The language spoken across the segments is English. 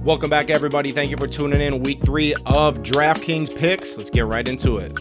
Welcome back, everybody. Thank you for tuning in. Week 3 of DraftKings picks. Let's get right into it.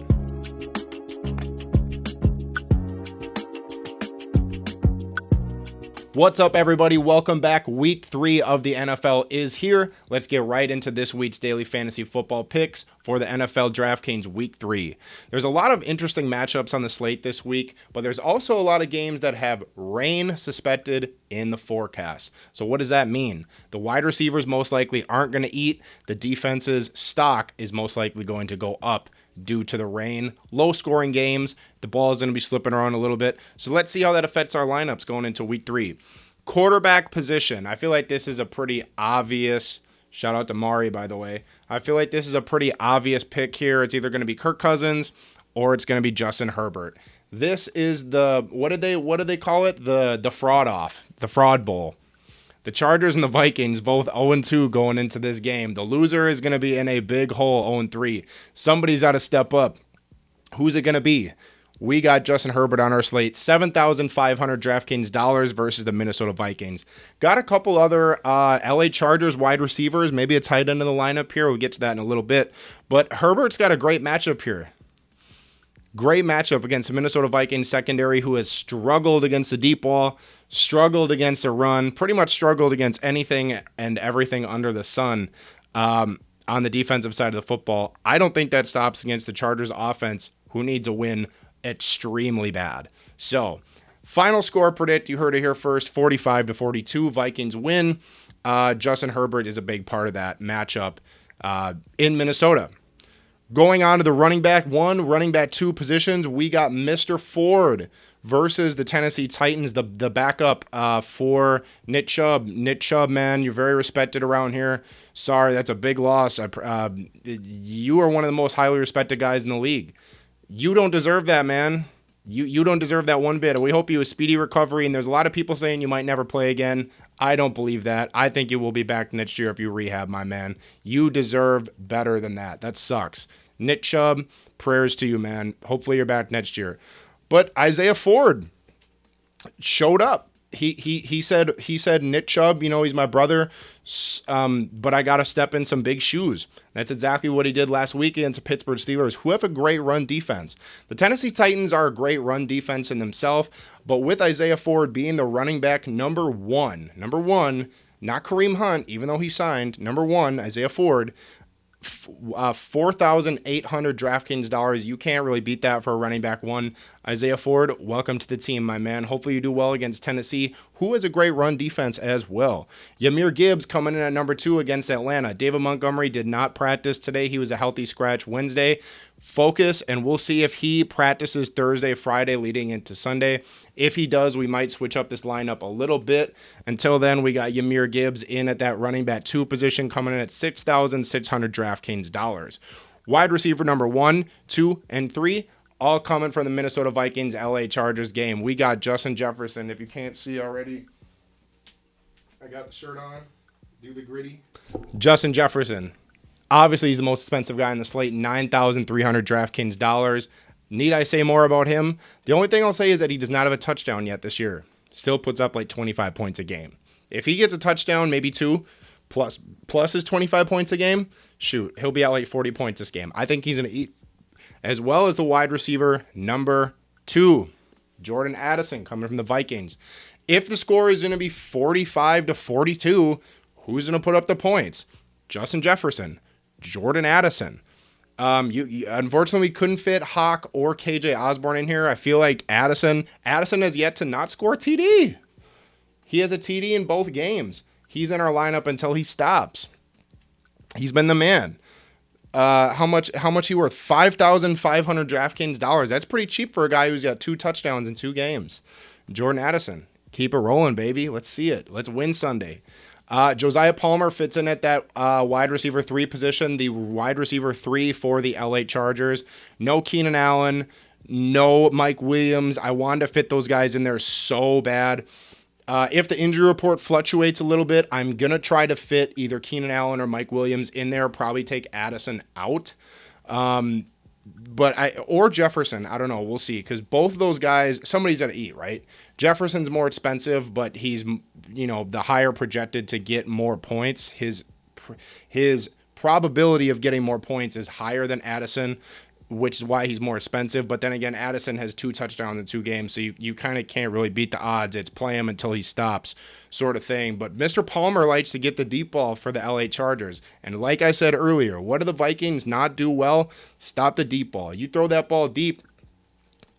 What's up, everybody? Welcome back. Week 3 of the NFL is here. Let's get right into this week's daily fantasy football picks for the NFL DraftKings Week 3. There's a lot of interesting matchups on the slate this week, but there's also a lot of games that have rain suspected in the forecast. So what does that mean? The wide receivers most likely aren't going to eat. The defense's stock is most likely going to go up due to the rain. Low scoring games. The ball is going to be slipping around a little bit. So let's see how that affects our lineups going into week 3. Quarterback position. I feel like this is a pretty obvious, shout out to Mari, by the way. I feel like this is a pretty obvious pick here. It's either going to be Kirk Cousins or it's going to be Justin Herbert. This is the, what did they call it? The fraud bowl. The Chargers and the Vikings both 0-2 going into this game. The loser is going to be in a big hole, 0-3. Somebody's got to step up. Who's it going to be? We got Justin Herbert on our slate, $7,500 DraftKings dollars versus the Minnesota Vikings. Got a couple other LA Chargers wide receivers, maybe a tight end in the lineup here. We'll get to that in a little bit. But Herbert's got a great matchup here. Great matchup against the Minnesota Vikings secondary, who has struggled against the deep ball, struggled against the run, pretty much struggled against anything and everything under the sun on the defensive side of the football. I don't think that stops against the Chargers offense, who needs a win extremely bad. So, final score predict, you heard it here first, 45-42, Vikings win. Justin Herbert is a big part of that matchup in Minnesota. Going on to the running back 1, running back 2 positions, we got Mr. Ford versus the Tennessee Titans, the backup for Nick Chubb. Nick Chubb, man, you're very respected around here. Sorry, that's a big loss. You are one of the most highly respected guys in the league. You don't deserve that, man. You don't deserve that one bit. We hope you a speedy recovery, and there's a lot of people saying you might never play again. I don't believe that. I think you will be back next year if you rehab, my man. You deserve better than that. That sucks. Nick Chubb, prayers to you, man. Hopefully you're back next year. But Isaiah Ford showed up. He said Nick Chubb, he's my brother, but I got to step in some big shoes. That's exactly what he did last week against the Pittsburgh Steelers, who have a great run defense. The Tennessee Titans are a great run defense in themselves, but with Isaiah Ford being the running back number one, not Kareem Hunt, even though he signed, number 1, Isaiah Ford, $4,800 DraftKings dollars. You can't really beat that for a running back 1. Isaiah Ford, welcome to the team, my man. Hopefully you do well against Tennessee, who has a great run defense as well. Jahmyr Gibbs coming in at number 2 against Atlanta. David Montgomery did not practice today. He was a healthy scratch Wednesday. Focus, and we'll see if he practices Thursday, Friday, leading into Sunday. If he does, we might switch up this lineup a little bit. Until then, we got Jahmyr Gibbs in at that running back 2 position, coming in at $6,600 DraftKings dollars. Wide receiver number 1, 2, and 3, all coming from the Minnesota Vikings LA Chargers game. We got Justin Jefferson. If you can't see already, I got the shirt on. Do the gritty. Justin Jefferson. Obviously, he's the most expensive guy in the slate, $9,300 DraftKings dollars. Need I say more about him? The only thing I'll say is that he does not have a touchdown yet this year. Still puts up like 25 points a game. If he gets a touchdown, maybe 2, plus his 25 points a game, shoot, he'll be at like 40 points this game. I think he's going to eat. As well as the wide receiver number 2, Jordan Addison, coming from the Vikings. If the score is going to be 45-42, who's going to put up the points? Justin Jefferson, Jordan Addison. You unfortunately couldn't fit Hawk or KJ Osborne in here. I feel like Addison has yet to not score a TD. He has a TD in both games. He's in our lineup until he stops. He's been the man. How much he worth? $5,500 DraftKings dollars. That's pretty cheap for a guy who's got 2 touchdowns in 2 games. Jordan Addison, keep it rolling, baby. Let's see it. Let's win Sunday. Josiah Palmer fits in at that wide receiver 3 position, the wide receiver 3 for the LA Chargers. No Keenan Allen, no Mike Williams. I wanted to fit those guys in there so bad. If the injury report fluctuates a little bit, I'm going to try to fit either Keenan Allen or Mike Williams in there, probably take Addison out. Or Jefferson, I don't know. We'll see. Because both of those guys, somebody's got to eat, right? Jefferson's more expensive, but he's, the higher projected to get more points. His his probability of getting more points is higher than Addison, which is why he's more expensive. But then again, Addison has 2 touchdowns in 2 games, so you kind of can't really beat the odds. It's play him until he stops sort of thing. But Mr. Palmer likes to get the deep ball for the LA Chargers. And like I said earlier, what do the Vikings not do well? Stop the deep ball. You throw that ball deep,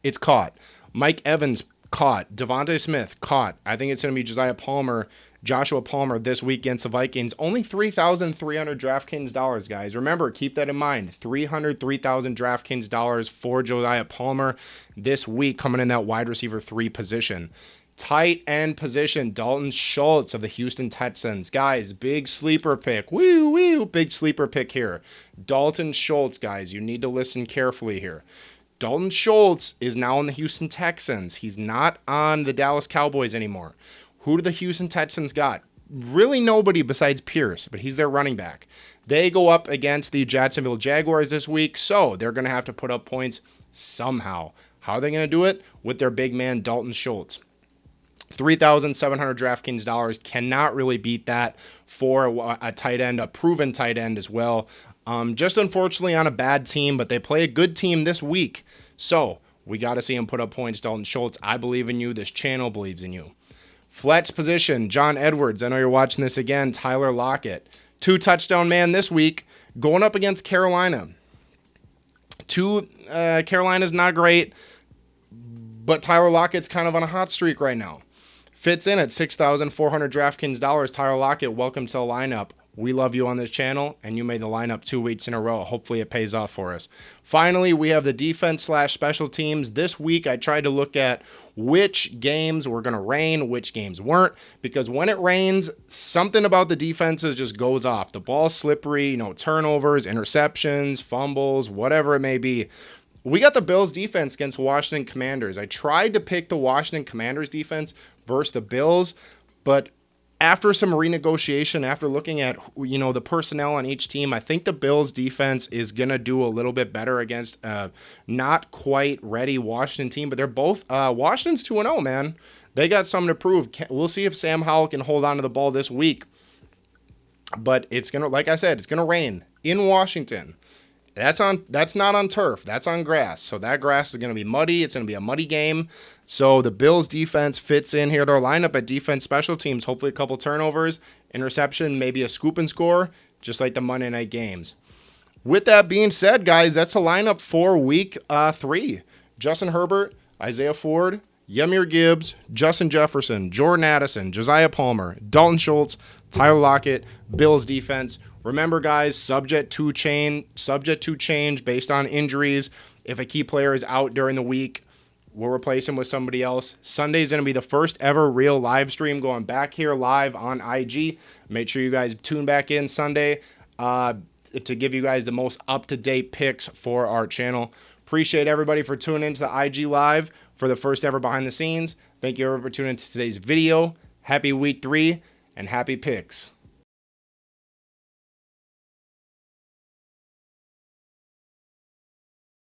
it's caught. Mike Evans caught. Devontae Smith caught. I think it's going to be Joshua Palmer this week against the Vikings. Only $3,300 DraftKings dollars, guys. Remember, keep that in mind. $303,000 DraftKings dollars for Josiah Palmer this week, coming in that wide receiver 3 position. Tight end position, Dalton Schultz of the Houston Texans. Guys, big sleeper pick. Woo, woo, big sleeper pick here. Dalton Schultz, guys. You need to listen carefully here. Dalton Schultz is now on the Houston Texans. He's not on the Dallas Cowboys anymore. Who do the Houston Texans got? Really nobody besides Pierce, but he's their running back. They go up against the Jacksonville Jaguars this week, so they're going to have to put up points somehow. How are they going to do it? With their big man, Dalton Schultz. $3,700 DraftKings dollars. Cannot really beat that for a tight end, a proven tight end as well. Just unfortunately on a bad team, but they play a good team this week. So we got to see him put up points, Dalton Schultz. I believe in you. This channel believes in you. Flex position, John Edwards. I know you're watching this again. Tyler Lockett. 2 touchdown man this week going up against Carolina. Carolina's not great, but Tyler Lockett's kind of on a hot streak right now. Fits in at $6,400 DraftKings dollars. Tyler Lockett, welcome to the lineup. We love you on this channel, and you made the lineup 2 weeks in a row. Hopefully it pays off for us. Finally, we have the defense/special teams. This week, I tried to look at which games were going to rain, which games weren't, because when it rains, something about the defenses just goes off. The ball's slippery, turnovers, interceptions, fumbles, whatever it may be. We got the Bills defense against Washington Commanders. I tried to pick the Washington Commanders defense versus the Bills, but after some renegotiation, after looking at the personnel on each team, I think the Bills defense is going to do a little bit better against not quite ready Washington team, but they're both Washington's 2-0, man. They got something to prove. We'll see if Sam Howell can hold on to the ball this week. But it's going to, like I said, it's going to rain in Washington. That's not on turf. That's on grass. So that grass is going to be muddy. It's going to be a muddy game. So the Bills defense fits in here to our lineup at defense special teams. Hopefully a couple turnovers, interception, maybe a scoop and score, just like the Monday night games. With that being said, guys, that's a lineup for week 3. Justin Herbert, Isaiah Ford, Jahmyr Gibbs, Justin Jefferson, Jordan Addison, Josiah Palmer, Dalton Schultz, Tyler Lockett, Bills defense. Remember, guys, subject to change based on injuries. If a key player is out during the week, we'll replace him with somebody else. Sunday's going to be the first ever real live stream going back here live on IG. Make sure you guys tune back in Sunday to give you guys the most up-to-date picks for our channel. Appreciate everybody for tuning into the IG Live for the first ever behind the scenes. Thank you everyone for tuning into today's video. Happy week 3 and happy picks.